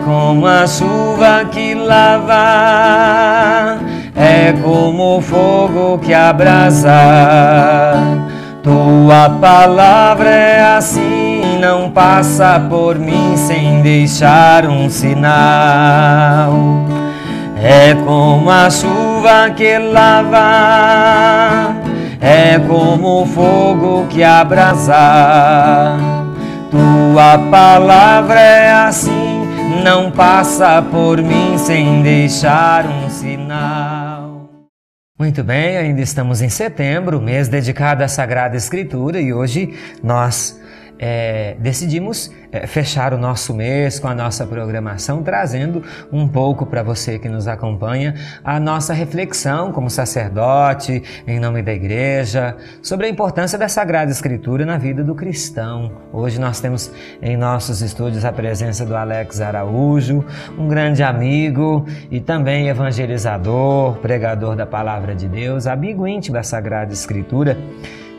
como a chuva que lava, é como o fogo que abrasa. Tua palavra é assim, não passa por mim sem deixar um sinal. É como a chuva que lava, é como o fogo que abrasa. Tua palavra é assim, não passa por mim sem deixar um sinal. Muito bem, ainda estamos em setembro, mês dedicado à Sagrada Escritura, e hoje nós decidimos fechar o nosso mês com a nossa programação, trazendo um pouco para você que nos acompanha a nossa reflexão como sacerdote, em nome da igreja, sobre a importância da Sagrada Escritura na vida do cristão. Hoje nós temos em nossos estúdios a presença do Alex Araújo, um grande amigo e também evangelizador, pregador da Palavra de Deus, amigo íntimo da Sagrada Escritura.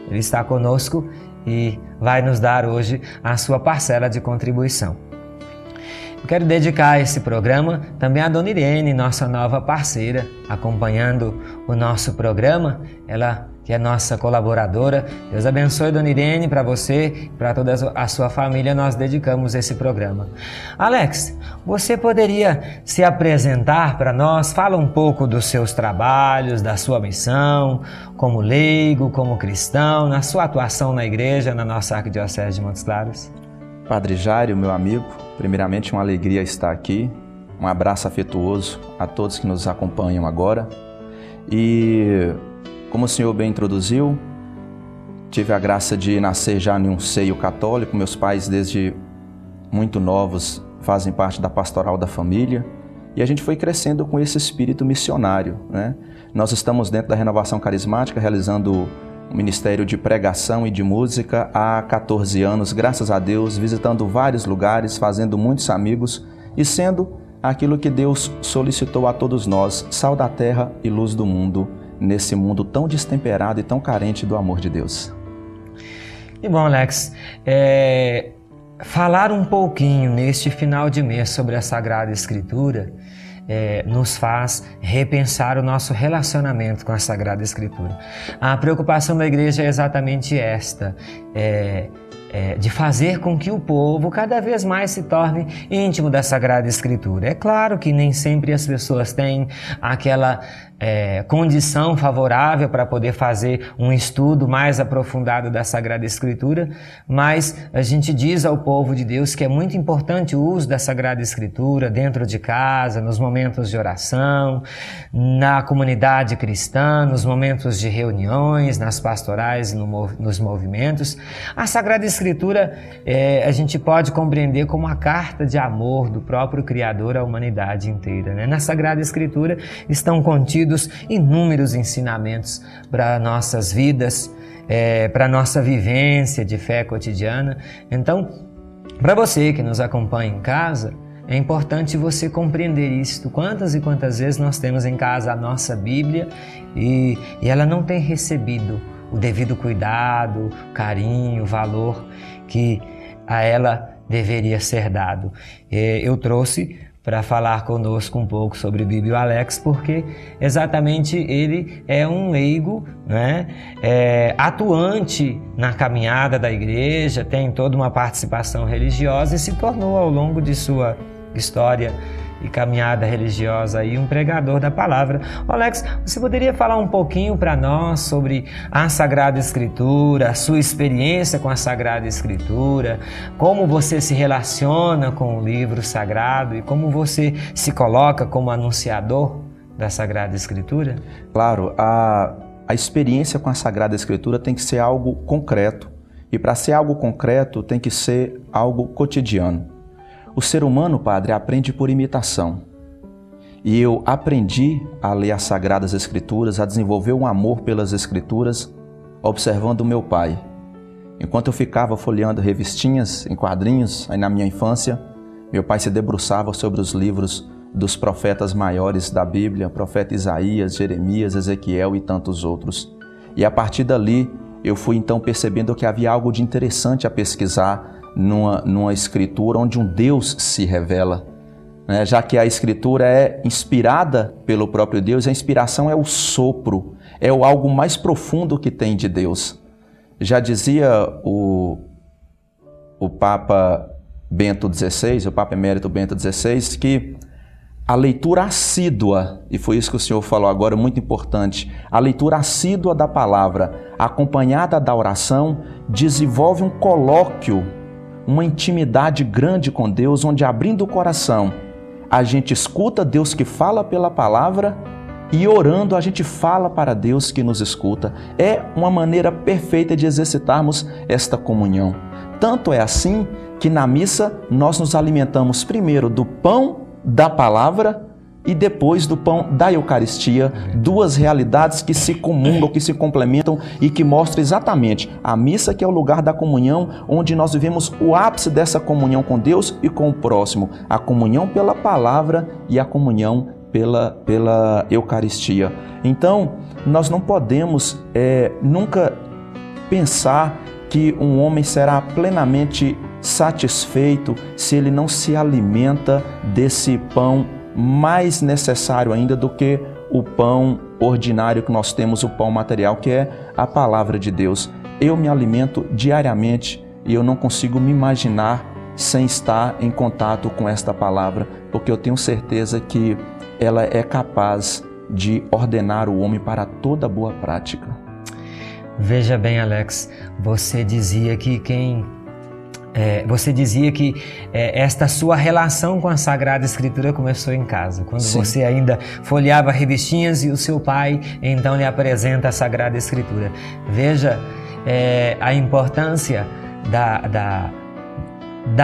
Ele está conosco e vai nos dar hoje a sua parcela de contribuição. Eu quero dedicar esse programa também à Dona Irene, nossa nova parceira, acompanhando o nosso programa, ela que é nossa colaboradora. Deus abençoe, Dona Irene, para você e para toda a sua família, nós dedicamos esse programa. Alex, você poderia se apresentar para nós? Fala um pouco dos seus trabalhos, da sua missão, como leigo, como cristão, na sua atuação na igreja, na nossa Arquidiocese de Montes Claros. Padre Jairo, meu amigo, primeiramente uma alegria estar aqui, um abraço afetuoso a todos que nos acompanham agora. E como o senhor bem introduziu, tive a graça de nascer já em um seio católico. Meus pais, desde muito novos, fazem parte da pastoral da família e a gente foi crescendo com esse espírito missionário, né? Nós estamos dentro da Renovação Carismática realizando um ministério de pregação e de música há 14 anos, graças a Deus, visitando vários lugares, fazendo muitos amigos e sendo aquilo que Deus solicitou a todos nós, sal da terra e luz do mundo, nesse mundo tão destemperado e tão carente do amor de Deus. E bom, Alex, falar um pouquinho neste final de mês sobre a Sagrada Escritura nos faz repensar o nosso relacionamento com a Sagrada Escritura. A preocupação da igreja é exatamente esta, de fazer com que o povo cada vez mais se torne íntimo da Sagrada Escritura. É claro que nem sempre as pessoas têm aquela condição favorável para poder fazer um estudo mais aprofundado da Sagrada Escritura, mas a gente diz ao povo de Deus que é muito importante o uso da Sagrada Escritura dentro de casa, nos momentos de oração, na comunidade cristã, nos momentos de reuniões, nas pastorais e nos movimentos. A Sagrada Escritura a gente pode compreender como a carta de amor do próprio Criador à humanidade inteira, né? Na Sagrada Escritura estão contidos inúmeros ensinamentos para nossas vidas, para nossa vivência de fé cotidiana. Então, para você que nos acompanha em casa, é importante você compreender isto. Quantas e quantas vezes nós temos em casa a nossa Bíblia e ela não tem recebido o devido cuidado, carinho, valor que a ela deveria ser dado. Eu trouxe para falar conosco um pouco sobre Bíblia o Alex, porque exatamente ele é um leigo, né? Atuante na caminhada da igreja, tem toda uma participação religiosa e se tornou ao longo de sua história e caminhada religiosa aí um pregador da palavra. Alex, você poderia falar um pouquinho para nós sobre a Sagrada Escritura, a sua experiência com a Sagrada Escritura, como você se relaciona com o livro sagrado e como você se coloca como anunciador da Sagrada Escritura? Claro, a experiência com a Sagrada Escritura tem que ser algo concreto e para ser algo concreto tem que ser algo cotidiano. O ser humano, Padre, aprende por imitação. E eu aprendi a ler as Sagradas Escrituras, a desenvolver um amor pelas Escrituras, observando o meu pai. Enquanto eu ficava folheando revistinhas em quadrinhos, aí na minha infância, meu pai se debruçava sobre os livros dos profetas maiores da Bíblia, profeta Isaías, Jeremias, Ezequiel e tantos outros. E a partir dali, eu fui então percebendo que havia algo de interessante a pesquisar numa escritura onde um Deus se revela. né? Já que a Escritura é inspirada pelo próprio Deus, a inspiração é o sopro, é o algo mais profundo que tem de Deus. Já dizia o Papa Bento XVI, o Papa Emérito Bento XVI, que a leitura assídua, e foi isso que o senhor falou agora, muito importante, a leitura assídua da palavra, acompanhada da oração, desenvolve um colóquio, uma intimidade grande com Deus, onde abrindo o coração, a gente escuta Deus que fala pela palavra e orando a gente fala para Deus que nos escuta. É uma maneira perfeita de exercitarmos esta comunhão. Tanto é assim que na missa nós nos alimentamos primeiro do pão da palavra e depois do pão da Eucaristia, duas realidades que se comungam, que se complementam e que mostram exatamente a missa, que é o lugar da comunhão, onde nós vivemos o ápice dessa comunhão com Deus e com o próximo, a comunhão pela palavra e a comunhão pela Eucaristia. Então, nós não podemos nunca pensar que um homem será plenamente satisfeito se ele não se alimenta desse pão mais necessário ainda do que o pão ordinário que nós temos, o pão material, que é a palavra de Deus. Eu me alimento diariamente e eu não consigo me imaginar sem estar em contato com esta palavra, porque eu tenho certeza que ela é capaz de ordenar o homem para toda boa prática. Veja bem, Alex, você dizia que esta sua relação com a Sagrada Escritura começou em casa, quando Sim. você ainda folheava revistinhas e o seu pai então lhe apresenta a Sagrada Escritura. Veja a importância da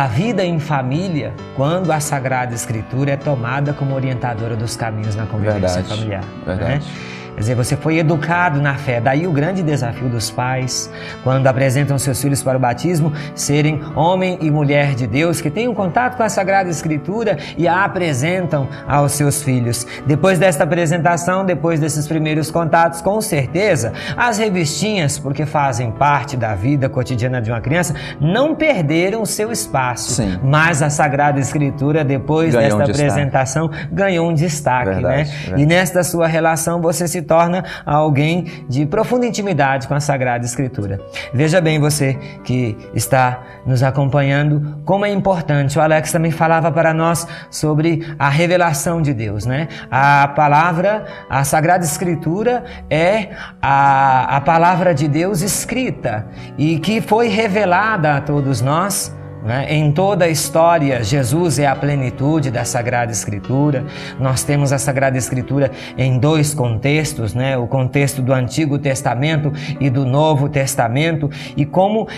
vida em família quando a Sagrada Escritura é tomada como orientadora dos caminhos na convivência familiar. Verdade. Né? Quer dizer, você foi educado na fé. Daí o grande desafio dos pais, quando apresentam seus filhos para o batismo, serem homem e mulher de Deus, que tenham contato com a Sagrada Escritura e a apresentam aos seus filhos. Depois desta apresentação, depois desses primeiros contatos, com certeza, as revistinhas, porque fazem parte da vida cotidiana de uma criança, não perderam o seu espaço. Sim. Mas a Sagrada Escritura, depois desta apresentação, ganhou um destaque. Verdade, né? verdade. E nesta sua relação, você se torna alguém de profunda intimidade com a Sagrada Escritura. Veja bem, você que está nos acompanhando, como é importante. O Alex também falava para nós sobre a revelação de Deus, né? A palavra, a Sagrada Escritura é a palavra de Deus escrita e que foi revelada a todos nós. Em toda a história, Jesus é a plenitude da Sagrada Escritura. Nós temos a Sagrada Escritura em dois contextos, né? O contexto do Antigo Testamento e do Novo Testamento. E como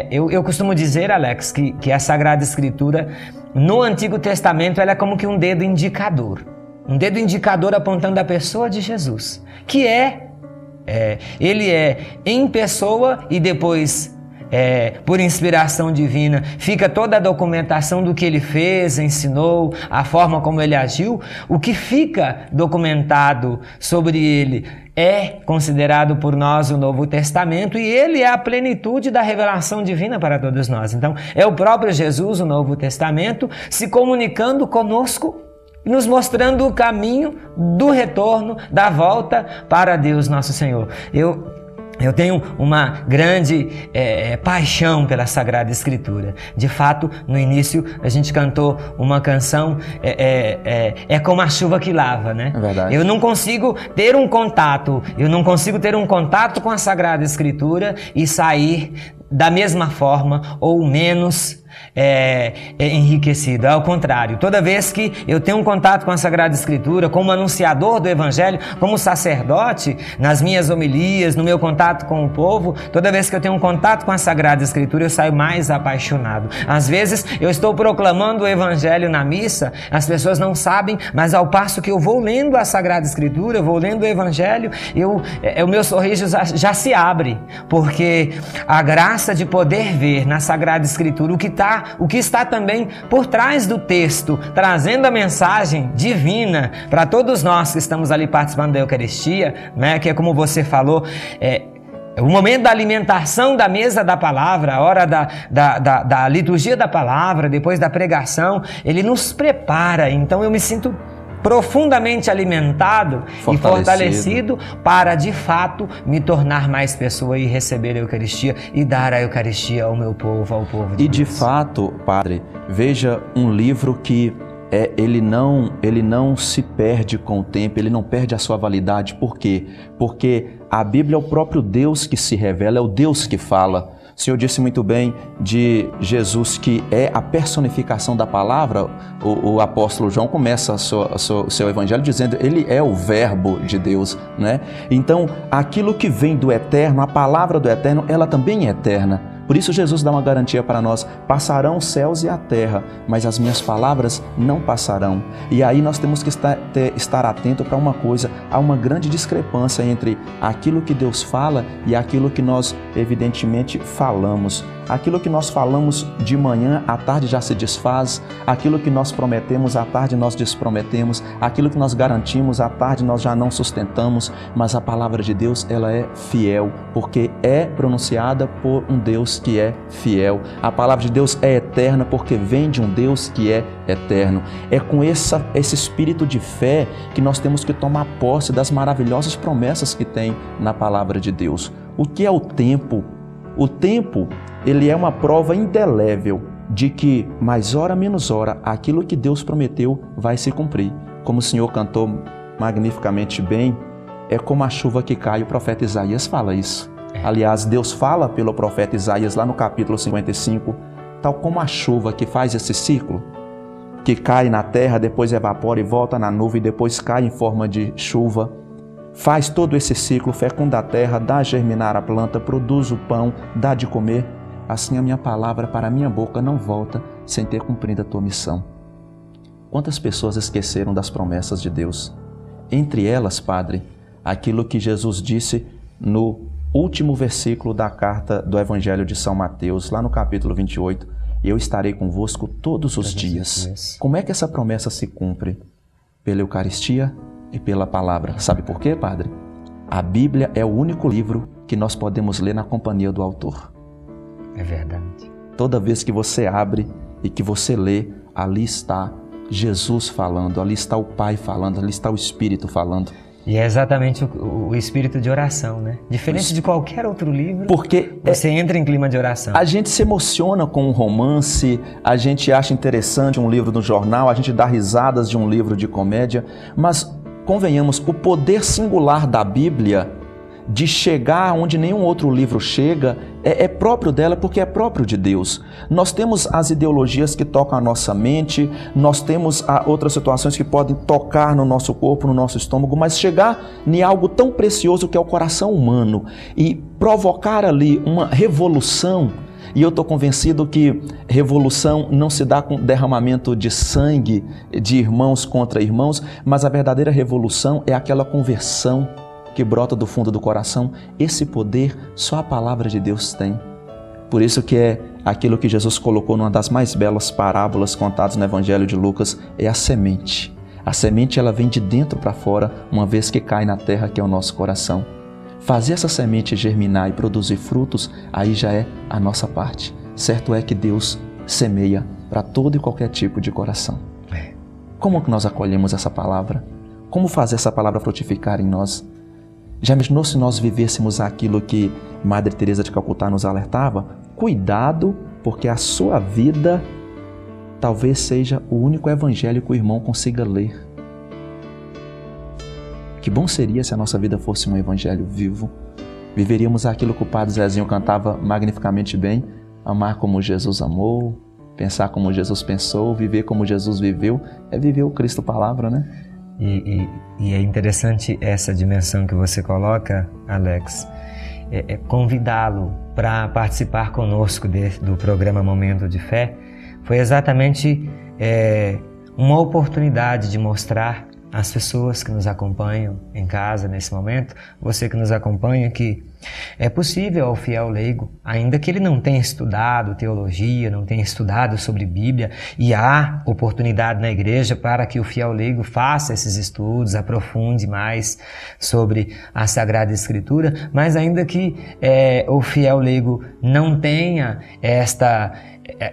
eu costumo dizer, Alex, que a Sagrada Escritura, no Antigo Testamento, ela é como que um dedo indicador. Um dedo indicador apontando a pessoa de Jesus, que ele é em pessoa e depois... por inspiração divina, fica toda a documentação do que ele fez, ensinou, a forma como ele agiu. O que fica documentado sobre ele é considerado por nós o Novo Testamento e ele é a plenitude da revelação divina para todos nós. Então, é o próprio Jesus, o Novo Testamento, se comunicando conosco, nos mostrando o caminho do retorno, da volta para Deus nosso Senhor. Eu tenho uma grande paixão pela Sagrada Escritura. De fato, no início a gente cantou uma canção, é como a chuva que lava, né? É verdade. Eu não consigo ter um contato com a Sagrada Escritura e sair da mesma forma ou menos enriquecido. Ao contrário, toda vez que eu tenho um contato com a Sagrada Escritura, como anunciador do Evangelho, como sacerdote, nas minhas homilias, no meu contato com o povo, toda vez que eu tenho um contato com a Sagrada Escritura, eu saio mais apaixonado. Às vezes, eu estou proclamando o Evangelho na missa, as pessoas não sabem, mas ao passo que eu vou lendo a Sagrada Escritura, eu vou lendo o Evangelho, o meu sorriso já se abre, porque a graça de poder ver na Sagrada Escritura o que está também por trás do texto, trazendo a mensagem divina para todos nós que estamos ali participando da Eucaristia, né? Que é como você falou, o momento da alimentação da mesa da palavra, a hora da liturgia da palavra, depois da pregação, ele nos prepara. Então eu me sinto profundamente alimentado e fortalecido para, de fato, me tornar mais pessoa e receber a Eucaristia e dar a Eucaristia ao meu povo, ao povo de Deus. E de fato, Padre, veja um livro que ele não se perde com o tempo, ele não perde a sua validade. Por quê? Porque a Bíblia é o próprio Deus que se revela, é o Deus que fala. O Senhor disse muito bem de Jesus, que é a personificação da palavra. O apóstolo João começa o seu evangelho dizendo, ele é o verbo de Deus, né? Então, aquilo que vem do eterno, a palavra do eterno, ela também é eterna. Por isso Jesus dá uma garantia para nós, passarão os céus e a terra, mas as minhas palavras não passarão. E aí nós temos que estar atento para uma coisa, há uma grande discrepância entre aquilo que Deus fala e aquilo que nós evidentemente falamos. Aquilo que nós falamos de manhã, à tarde já se desfaz. Aquilo que nós prometemos, à tarde nós desprometemos. Aquilo que nós garantimos, à tarde nós já não sustentamos. Mas a palavra de Deus, ela é fiel, porque é pronunciada por um Deus que é fiel. A palavra de Deus é eterna, porque vem de um Deus que é eterno. É com esse espírito de fé que nós temos que tomar posse das maravilhosas promessas que tem na palavra de Deus. O que é o tempo? O tempo, ele é uma prova indelével de que, mais hora menos hora, aquilo que Deus prometeu vai se cumprir. Como o Senhor cantou magnificamente bem, é como a chuva que cai, o profeta Isaías fala isso. Aliás, Deus fala pelo profeta Isaías lá no capítulo 55, tal como a chuva que faz esse ciclo, que cai na terra, depois evapora e volta na nuvem, depois cai em forma de chuva. Faz todo esse ciclo, fecunda a terra, dá a germinar a planta, produz o pão, dá de comer. Assim a minha palavra para a minha boca não volta sem ter cumprido a tua missão. Quantas pessoas esqueceram das promessas de Deus? Entre elas, Padre, aquilo que Jesus disse no último versículo da carta do Evangelho de São Mateus, lá no capítulo 28, eu estarei convosco todos os dias. Como é que essa promessa se cumpre? Pela Eucaristia e pela palavra. Sabe por quê, Padre? A Bíblia é o único livro que nós podemos ler na companhia do autor. É verdade. Toda vez que você abre e que você lê, ali está Jesus falando, ali está o Pai falando, ali está o Espírito falando. E é exatamente o espírito de oração, né? Diferente de qualquer outro livro, porque você entra em clima de oração. A gente se emociona com um romance, a gente acha interessante um livro do jornal, a gente dá risadas de um livro de comédia, mas convenhamos, o poder singular da Bíblia de chegar onde nenhum outro livro chega é próprio dela, porque é próprio de Deus. Nós temos as ideologias que tocam a nossa mente, nós temos outras situações que podem tocar no nosso corpo, no nosso estômago, mas chegar em algo tão precioso que é o coração humano e provocar ali uma revolução. E eu estou convencido que revolução não se dá com derramamento de sangue de irmãos contra irmãos, mas a verdadeira revolução é aquela conversão que brota do fundo do coração. Esse poder só a palavra de Deus tem. Por isso que é aquilo que Jesus colocou numa das mais belas parábolas contadas no Evangelho de Lucas, é a semente. A semente, ela vem de dentro para fora, uma vez que cai na terra, que é o nosso coração. Fazer essa semente germinar e produzir frutos, aí já é a nossa parte. Certo é que Deus semeia para todo e qualquer tipo de coração. Como que nós acolhemos essa palavra? Como fazer essa palavra frutificar em nós? Já imaginou se nós vivêssemos aquilo que Madre Teresa de Calcutá nos alertava? Cuidado, porque a sua vida talvez seja o único evangelho que o irmão consiga ler. Que bom seria se a nossa vida fosse um evangelho vivo. Viveríamos aquilo que o Padre Zezinho cantava magnificamente bem: amar como Jesus amou, pensar como Jesus pensou, viver como Jesus viveu. É viver o Cristo Palavra, né? E é interessante essa dimensão que você coloca, Alex, é convidá-lo para participar conosco do programa Momento de Fé. Foi exatamente uma oportunidade de mostrar as pessoas que nos acompanham em casa nesse momento, você que nos acompanha, que é possível ao fiel leigo, ainda que ele não tenha estudado teologia, não tenha estudado sobre Bíblia, e há oportunidade na igreja para que o fiel leigo faça esses estudos, aprofunde mais sobre a Sagrada Escritura, mas ainda que o fiel leigo não tenha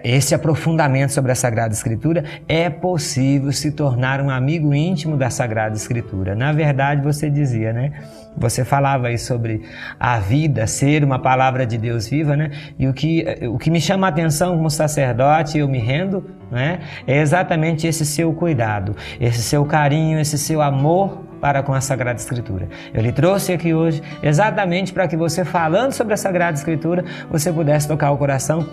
esse aprofundamento sobre a Sagrada Escritura, é possível se tornar um amigo íntimo da Sagrada Escritura. Na verdade, você dizia, né? Você falava aí sobre a vida ser uma palavra de Deus viva, né? E o que me chama a atenção como sacerdote, eu me rendo, né? É exatamente esse seu cuidado, esse seu carinho, esse seu amor para com a Sagrada Escritura. Eu lhe trouxe aqui hoje exatamente para que você, falando sobre a Sagrada Escritura, você pudesse tocar o coração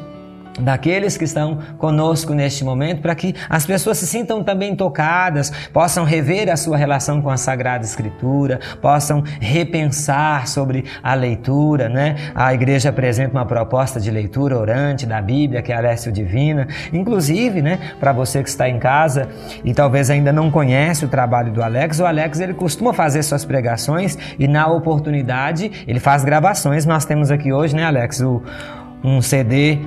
daqueles que estão conosco neste momento, para que as pessoas se sintam também tocadas, possam rever a sua relação com a Sagrada Escritura, possam repensar sobre a leitura, né? A igreja apresenta uma proposta de leitura orante da Bíblia, que é a Lécio Divina. Inclusive, né, para você que está em casa e talvez ainda não conhece o trabalho do Alex, o Alex ele costuma fazer suas pregações e na oportunidade ele faz gravações. Nós temos aqui hoje, né, Alex, um CD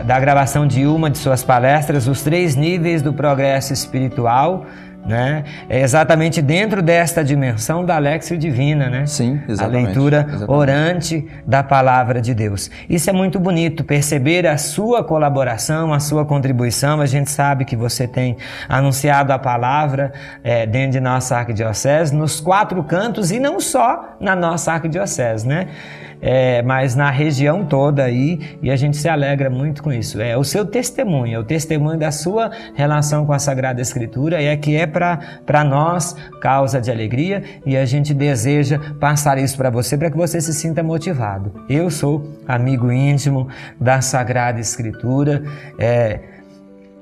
da gravação de uma de suas palestras, Os 3 Níveis do Progresso Espiritual, né? É exatamente dentro desta dimensão da Léxio Divina, né? Sim, exatamente. A leitura orante da Palavra de Deus. Isso é muito bonito, perceber a sua colaboração, a sua contribuição. A gente sabe que você tem anunciado a palavra dentro de nossa arquidiocese, nos 4 cantos, e não só na nossa arquidiocese, né? Mas na região toda aí, e a gente se alegra muito com isso. É o seu testemunho, é o testemunho da sua relação com a Sagrada Escritura, e que é para nós causa de alegria, e a gente deseja passar isso para você, para que você se sinta motivado. Eu sou amigo íntimo da Sagrada Escritura.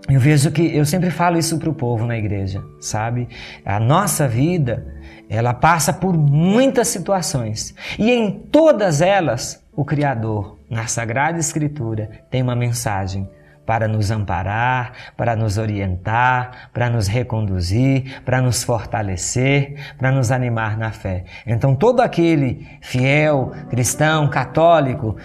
Eu vejo que eu sempre falo isso para o povo na igreja, sabe? A nossa vida, ela passa por muitas situações, e em todas elas o Criador, na Sagrada Escritura, tem uma mensagem para nos amparar, para nos orientar, para nos reconduzir, para nos fortalecer, para nos animar na fé. Então todo aquele fiel, cristão, católico,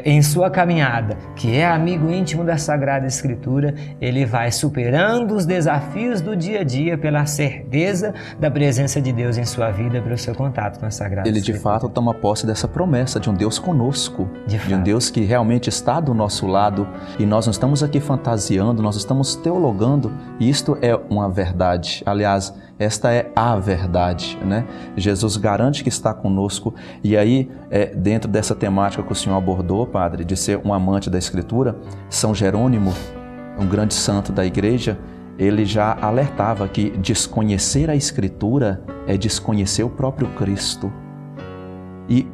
em sua caminhada, que é amigo íntimo da Sagrada Escritura, ele vai superando os desafios do dia a dia pela certeza da presença de Deus em sua vida, pelo seu contato com a Sagrada Escritura. Ele de fato toma posse dessa promessa de um Deus conosco, de um Deus que realmente está do nosso lado, e nós não estamos aqui fantasiando, nós estamos teologando, e isto é uma verdade. Aliás, esta é a verdade, né? Jesus garante que está conosco, e aí, dentro dessa temática que o senhor abordou, padre, de ser um amante da Escritura, São Jerônimo, um grande santo da igreja, ele já alertava que desconhecer a Escritura é desconhecer o próprio Cristo. E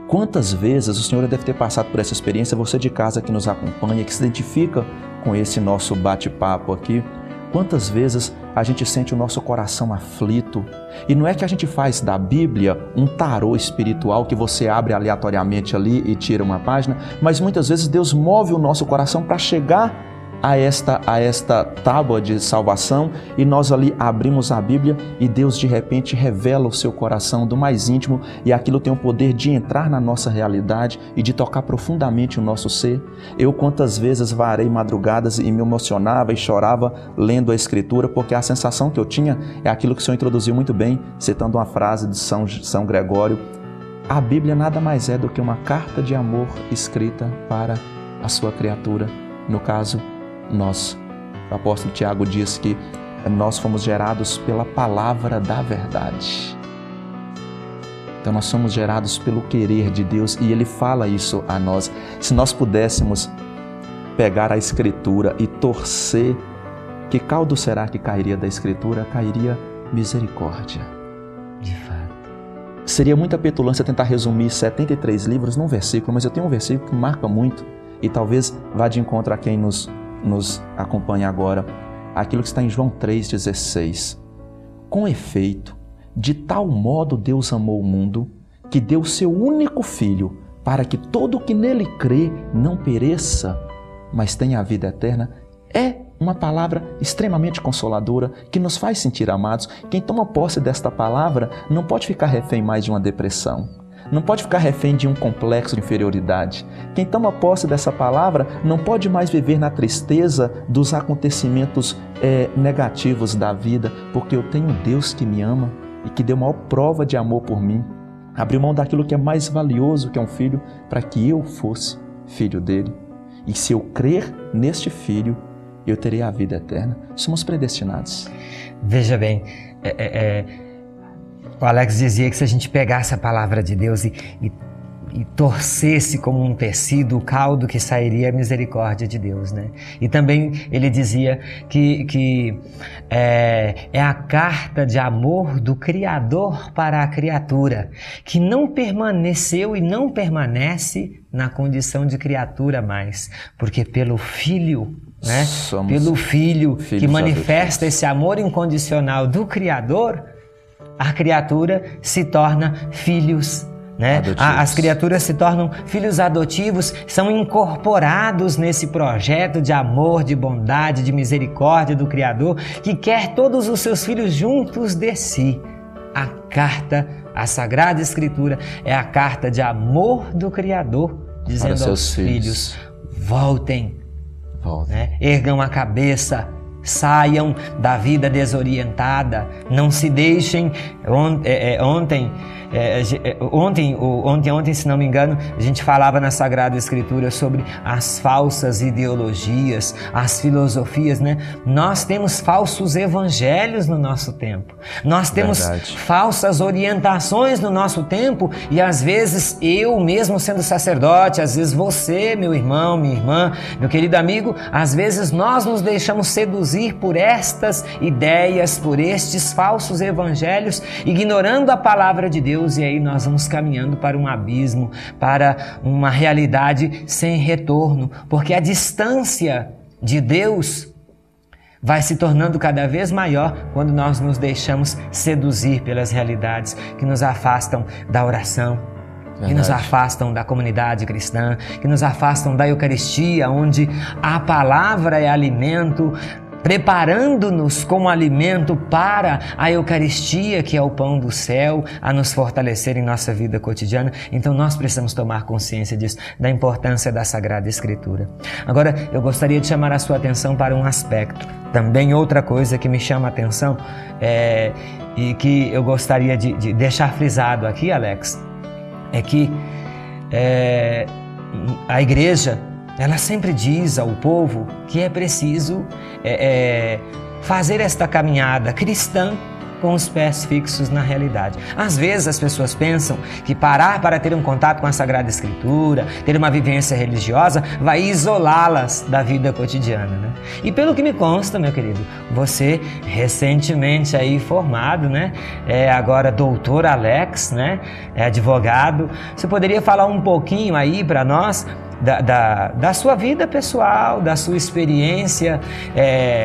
quantas vezes o senhor deve ter passado por essa experiência, você de casa que nos acompanha, que se identifica com esse nosso bate-papo aqui, quantas vezes a gente sente o nosso coração aflito, e não é que a gente faz da Bíblia um tarô espiritual que você abre aleatoriamente ali e tira uma página, mas muitas vezes Deus move o nosso coração para chegar a esta tábua de salvação, e nós ali abrimos a Bíblia e Deus de repente revela o seu coração do mais íntimo, e aquilo tem o poder de entrar na nossa realidade e de tocar profundamente o nosso ser. Eu quantas vezes varei madrugadas e me emocionava e chorava lendo a Escritura, porque a sensação que eu tinha é aquilo que o Senhor introduziu muito bem, citando uma frase de São Gregório: a Bíblia nada mais é do que uma carta de amor escrita para a sua criatura, no caso, nós. O apóstolo Tiago diz que nós fomos gerados pela palavra da verdade. Então nós somos gerados pelo querer de Deus, e Ele fala isso a nós. Se nós pudéssemos pegar a Escritura e torcer, que caldo será que cairia da Escritura? Cairia misericórdia. De fato. Seria muita petulância tentar resumir 73 livros num versículo, mas eu tenho um versículo que marca muito, e talvez vá de encontro a quem nos acompanha agora, aquilo que está em João 3,16. Com efeito, de tal modo Deus amou o mundo, que deu seu único Filho, para que todo o que nele crê não pereça, mas tenha a vida eterna. É uma palavra extremamente consoladora, que nos faz sentir amados. Quem toma posse desta palavra não pode ficar refém mais de uma depressão, não pode ficar refém de um complexo de inferioridade. Quem toma posse dessa palavra não pode mais viver na tristeza dos acontecimentos negativos da vida, porque eu tenho um Deus que me ama e que deu maior prova de amor por mim. Abriu mão daquilo que é mais valioso, que é um filho, para que eu fosse filho dele. E se eu crer neste filho, eu terei a vida eterna. Somos predestinados. Veja bem, o Alex dizia que se a gente pegasse a palavra de Deus e torcesse como um tecido, o caldo que sairia a misericórdia de Deus, né? E também ele dizia que é a carta de amor do Criador para a criatura, que não permaneceu e não permanece na condição de criatura mais, porque pelo Filho, né? Pelo Filho que manifesta esse amor incondicional do Criador, a criatura se torna filhos, né? As criaturas se tornam filhos adotivos, são incorporados nesse projeto de amor, de bondade, de misericórdia do Criador, que quer todos os seus filhos juntos de si. A carta, a Sagrada Escritura, é a carta de amor do Criador, dizendo aos filhos, voltem, né? Ergam a cabeça, saiam da vida desorientada, não se deixem. Ontem, se não me engano, a gente falava na Sagrada Escritura sobre as falsas ideologias, as filosofias, né? Nós temos falsos evangelhos no nosso tempo. Nós temos falsas orientações no nosso tempo e às vezes eu mesmo sendo sacerdote, às vezes você, meu irmão, minha irmã, meu querido amigo, às vezes nós nos deixamos seduzir por estas ideias, por estes falsos evangelhos, ignorando a palavra de Deus. E aí nós vamos caminhando para um abismo, para uma realidade sem retorno, porque a distância de Deus vai se tornando cada vez maior quando nós nos deixamos seduzir pelas realidades que nos afastam da oração, que nos afastam da comunidade cristã, que nos afastam da Eucaristia, onde a palavra é alimento, preparando-nos como alimento para a Eucaristia, que é o pão do céu, a nos fortalecer em nossa vida cotidiana. Então nós precisamos tomar consciência disso, da importância da Sagrada Escritura. Agora, eu gostaria de chamar a sua atenção para um aspecto. Também outra coisa que me chama a atenção e que eu gostaria de deixar frisado aqui, Alex, é que a Igreja, ela sempre diz ao povo que é preciso fazer esta caminhada cristã com os pés fixos na realidade. Às vezes as pessoas pensam que parar para ter um contato com a Sagrada Escritura, ter uma vivência religiosa, vai isolá-las da vida cotidiana, né? E pelo que me consta, meu querido, você recentemente aí formado, né? Agora doutor Alex, né? É advogado. Você poderia falar um pouquinho aí para nós da sua vida pessoal, da sua experiência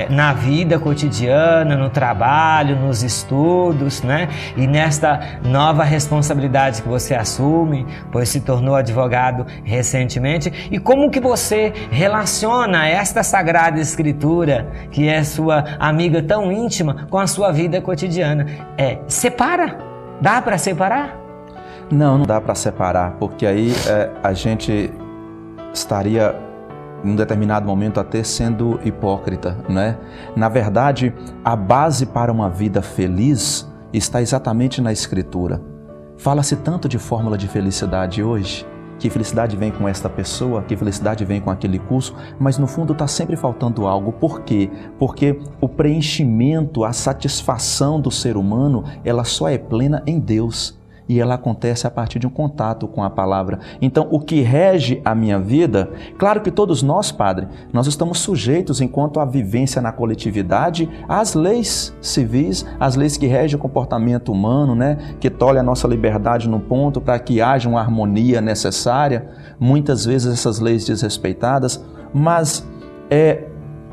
na vida cotidiana, no trabalho, nos estudos, né? E nesta nova responsabilidade que você assume, pois se tornou advogado recentemente, e como que você relaciona esta Sagrada Escritura, que é sua amiga tão íntima, com a sua vida cotidiana? Separa? Dá para separar? Não dá para separar, porque aí a gente estaria, em um determinado momento, até sendo hipócrita, né? Na verdade, a base para uma vida feliz está exatamente na Escritura. Fala-se tanto de fórmula de felicidade hoje, que felicidade vem com esta pessoa, que felicidade vem com aquele curso, mas no fundo está sempre faltando algo. Por quê? Porque o preenchimento, a satisfação do ser humano, ela só é plena em Deus. E ela acontece a partir de um contato com a palavra. Então, o que rege a minha vida, claro que todos nós, Padre, nós estamos sujeitos, enquanto a vivência na coletividade, às leis civis, às leis que regem o comportamento humano, né? Que tolhe a nossa liberdade no ponto para que haja uma harmonia necessária. Muitas vezes essas leis desrespeitadas, mas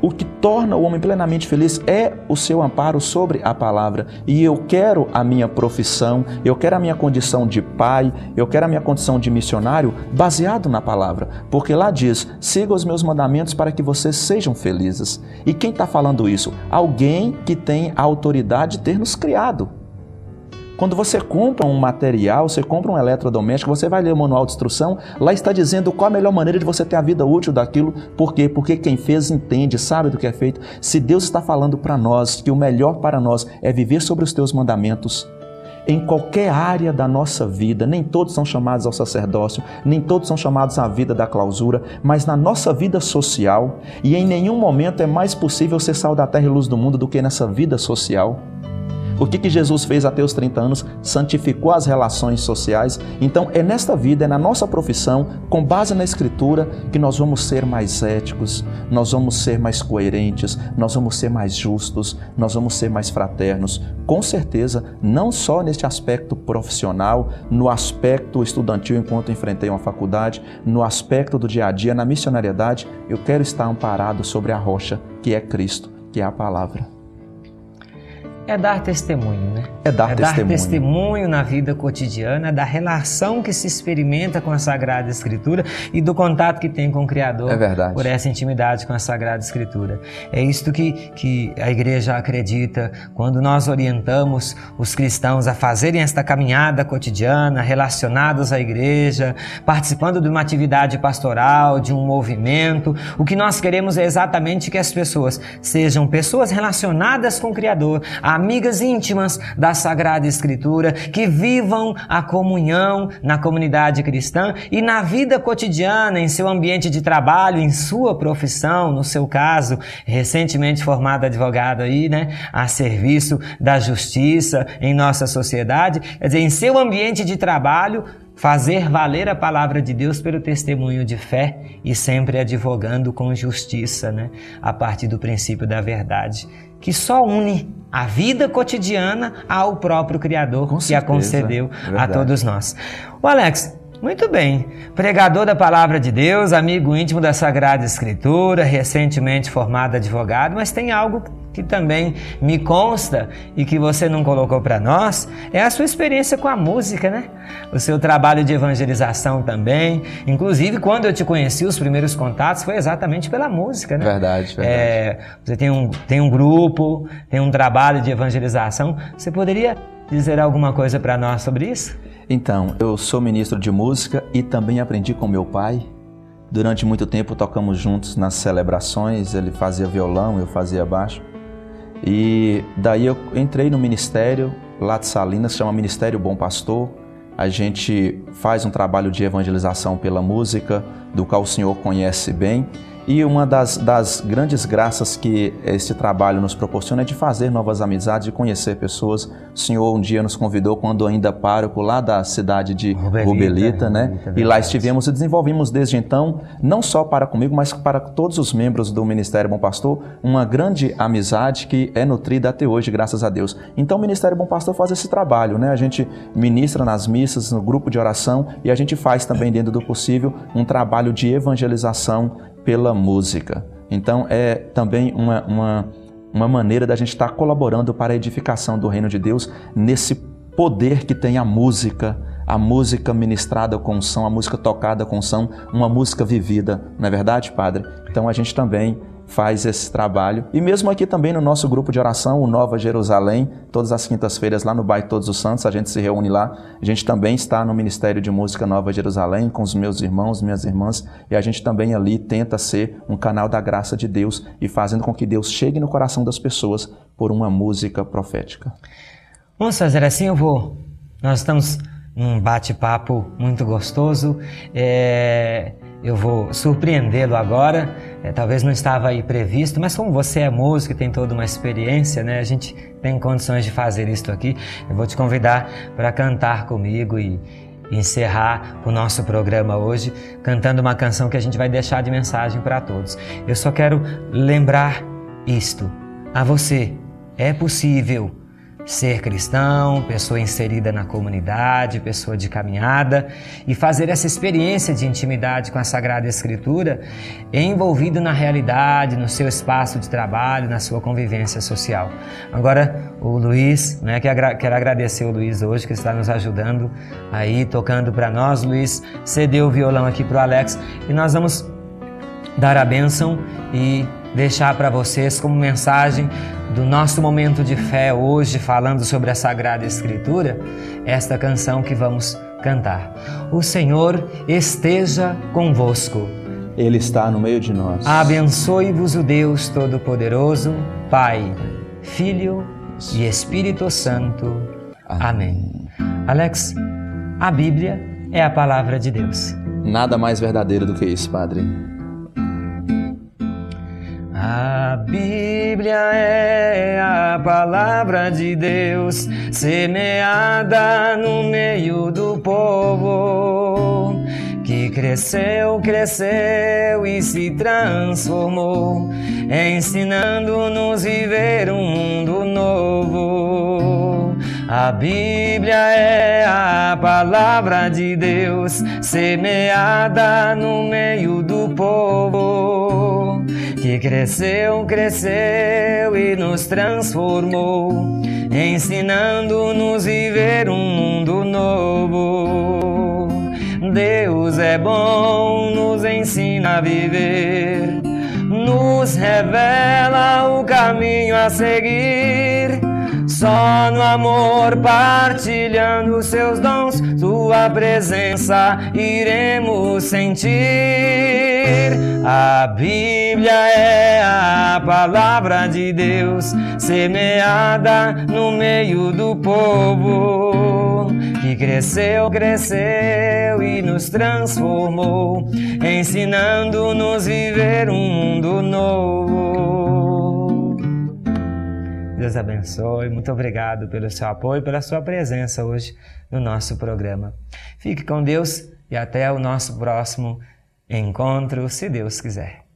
o que torna o homem plenamente feliz é o seu amparo sobre a palavra. E eu quero a minha profissão, eu quero a minha condição de pai, eu quero a minha condição de missionário baseado na palavra. Porque lá diz, siga os meus mandamentos para que vocês sejam felizes. E quem está falando isso? Alguém que tem a autoridade de ter nos criado. Quando você compra um material, você compra um eletrodoméstico, você vai ler o manual de instrução, lá está dizendo qual a melhor maneira de você ter a vida útil daquilo. Por quê? Porque quem fez entende, sabe do que é feito. Se Deus está falando para nós que o melhor para nós é viver sobre os teus mandamentos, em qualquer área da nossa vida, nem todos são chamados ao sacerdócio, nem todos são chamados à vida da clausura, mas na nossa vida social, e em nenhum momento é mais possível ser sal da terra e luz do mundo do que nessa vida social. O que Jesus fez até os 30 anos? Santificou as relações sociais. Então é nesta vida, é na nossa profissão, com base na Escritura, que nós vamos ser mais éticos, nós vamos ser mais coerentes, nós vamos ser mais justos, nós vamos ser mais fraternos. Com certeza, não só neste aspecto profissional, no aspecto estudantil enquanto enfrentei uma faculdade, no aspecto do dia a dia, na missionariedade, eu quero estar amparado sobre a rocha, que é Cristo, que é a palavra. É dar testemunho, né? É dar testemunho na vida cotidiana, da relação que se experimenta com a Sagrada Escritura e do contato que tem com o Criador. É verdade. Por essa intimidade com a Sagrada Escritura. É isto que a igreja acredita quando nós orientamos os cristãos a fazerem esta caminhada cotidiana, relacionados à igreja, participando de uma atividade pastoral, de um movimento. O que nós queremos é exatamente que as pessoas sejam pessoas relacionadas com o Criador, amigas íntimas da Sagrada Escritura, que vivam a comunhão na comunidade cristã e na vida cotidiana, em seu ambiente de trabalho, em sua profissão, no seu caso, recentemente formado advogado aí, né, a serviço da justiça em nossa sociedade, quer dizer, em seu ambiente de trabalho, fazer valer a palavra de Deus pelo testemunho de fé e sempre advogando com justiça, né, a partir do princípio da verdade, que só une a vida cotidiana ao próprio Criador que a concedeu a todos nós. O Alex, muito bem, pregador da Palavra de Deus, amigo íntimo da Sagrada Escritura, recentemente formado advogado, mas tem algo que também me consta e que você não colocou para nós, é a sua experiência com a música, né? O seu trabalho de evangelização também. Inclusive, quando eu te conheci, os primeiros contatos foi exatamente pela música, né? Verdade. Você tem um grupo, tem um trabalho de evangelização. Você poderia dizer alguma coisa para nós sobre isso? Então, eu sou ministro de música e também aprendi com meu pai. Durante muito tempo tocamos juntos nas celebrações, ele fazia violão, eu fazia baixo. E daí eu entrei no ministério lá de Salinas, chama Ministério Bom Pastor. A gente faz um trabalho de evangelização pela música, do qual o senhor conhece bem. E uma das grandes graças que esse trabalho nos proporciona é de fazer novas amizades, de conhecer pessoas. O senhor um dia nos convidou, quando ainda pároco, lá da cidade de Rubelita, né? E lá estivemos e desenvolvemos desde então, não só para comigo, mas para todos os membros do Ministério Bom Pastor, uma grande amizade que é nutrida até hoje, graças a Deus. Então o Ministério Bom Pastor faz esse trabalho, né? A gente ministra nas missas, no grupo de oração, e a gente faz também, dentro do possível, um trabalho de evangelização pela música. Então é também uma maneira da gente estar colaborando para a edificação do reino de Deus nesse poder que tem a música ministrada com unção, a música tocada com unção, uma música vivida, não é verdade, Padre? Então a gente também faz esse trabalho. E mesmo aqui também no nosso grupo de oração, o Nova Jerusalém, todas as quintas-feiras lá no bairro Todos os Santos, a gente se reúne lá. A gente também está no Ministério de Música Nova Jerusalém com os meus irmãos, minhas irmãs, e a gente também ali tenta ser um canal da graça de Deus e fazendo com que Deus chegue no coração das pessoas por uma música profética. Vamos fazer assim, nós estamos num bate-papo muito gostoso, eu vou surpreendê-lo agora, talvez não estava aí previsto, mas como você é músico e tem toda uma experiência, né, a gente tem condições de fazer isso aqui. Eu vou te convidar para cantar comigo e encerrar o nosso programa hoje cantando uma canção que a gente vai deixar de mensagem para todos. Eu só quero lembrar isto a você: é possível ser cristão, pessoa inserida na comunidade, pessoa de caminhada, e fazer essa experiência de intimidade com a Sagrada Escritura envolvido na realidade, no seu espaço de trabalho, na sua convivência social. Agora, o Luiz, né, quero agradecer o Luiz hoje, que está nos ajudando aí, tocando para nós. Luiz cedeu o violão aqui para o Alex e nós vamos dar a bênção e deixar para vocês como mensagem do nosso momento de fé hoje, falando sobre a Sagrada Escritura, esta canção que vamos cantar. O Senhor esteja convosco. Ele está no meio de nós. Abençoe-vos o Deus Todo-Poderoso, Pai, Filho e Espírito Santo. Amém. Alex, a Bíblia é a palavra de Deus. Nada mais verdadeiro do que isso, Padre. A Bíblia é a palavra de Deus, semeada no meio do povo, que cresceu, cresceu e se transformou, ensinando-nos viver um mundo novo. A Bíblia é a palavra de Deus, semeada no meio do povo, que cresceu, cresceu e nos transformou, ensinando-nos viver um mundo novo. Deus é bom, nos ensina a viver, nos revela o caminho a seguir. Só no amor, partilhando seus dons, sua presença iremos sentir. A Bíblia é a palavra de Deus, semeada no meio do povo, que cresceu, cresceu e nos transformou, ensinando-nos viver um mundo novo. Deus abençoe, muito obrigado pelo seu apoio, pela sua presença hoje no nosso programa. Fique com Deus e até o nosso próximo encontro, se Deus quiser.